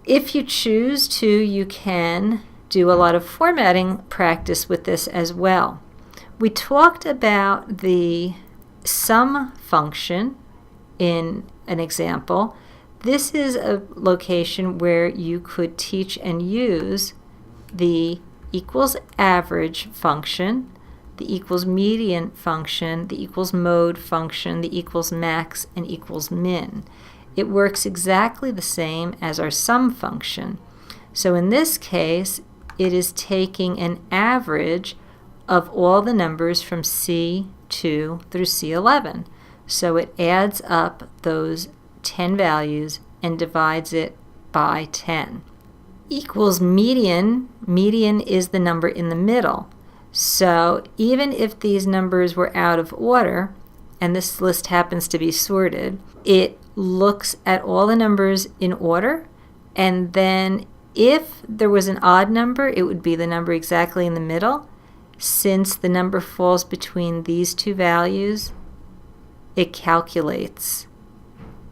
If you choose to, you can do a lot of formatting practice with this as well. We talked about the sum function in an example. This is a location where you could teach and use the equals average function, the equals median function, the equals mode function, the equals max, and equals min. It works exactly the same as our sum function. So in this case, it is taking an average of all the numbers from C2 through C11. So it adds up those 10 values and divides it by 10. Equals median. Median is the number in the middle. So even if these numbers were out of order, and this list happens to be sorted, it looks at all the numbers in order, and then if there was an odd number, it would be the number exactly in the middle. Since the number falls between these two values, it calculates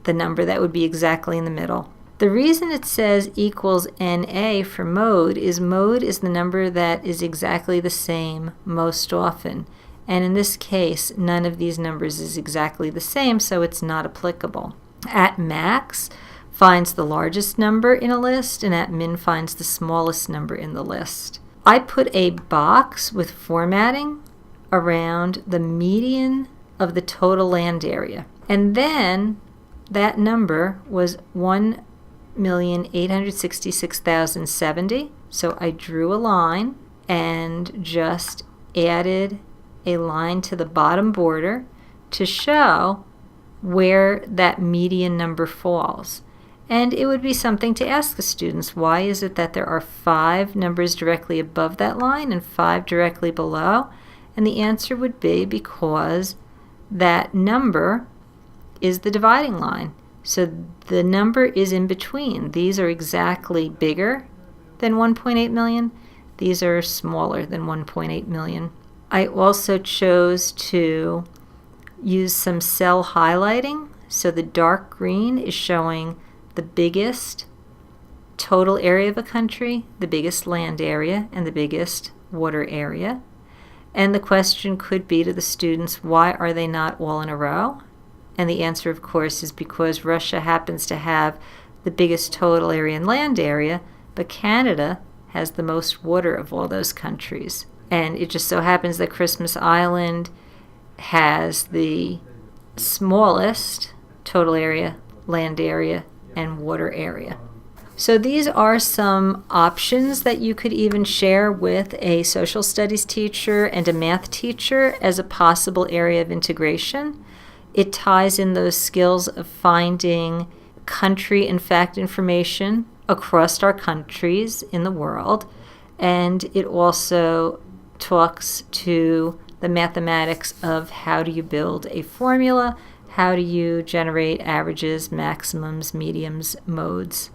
the number that would be exactly in the middle. The reason it says equals NA for mode is the number that is exactly the same most often. And in this case, none of these numbers is exactly the same, so it's not applicable. At max finds the largest number in a list, and at min finds the smallest number in the list. I put a box with formatting around the median of the total land area. And then that number was 1,866,070. So I drew a line and just added a line to the bottom border to show where that median number falls. And it would be something to ask the students, why is it that there are 5 numbers directly above that line and 5 directly below? And the answer would be because that number is the dividing line. So the number is in between. These are exactly bigger than 1.8 million. These are smaller than 1.8 million. I also chose to use some cell highlighting. So the dark green is showing the biggest total area of a country, the biggest land area, and the biggest water area. And the question could be to the students, why are they not all in a row? And the answer, of course, is because Russia happens to have the biggest total area and land area, but Canada has the most water of all those countries. And it just so happens that Christmas Island has the smallest total area, land area, and water area. So these are some options that you could even share with a social studies teacher and a math teacher as a possible area of integration. It ties in those skills of finding country and fact information across our countries in the world, and it also talks to the mathematics of how do you build a formula, how do you generate averages, maximums, mediums, modes.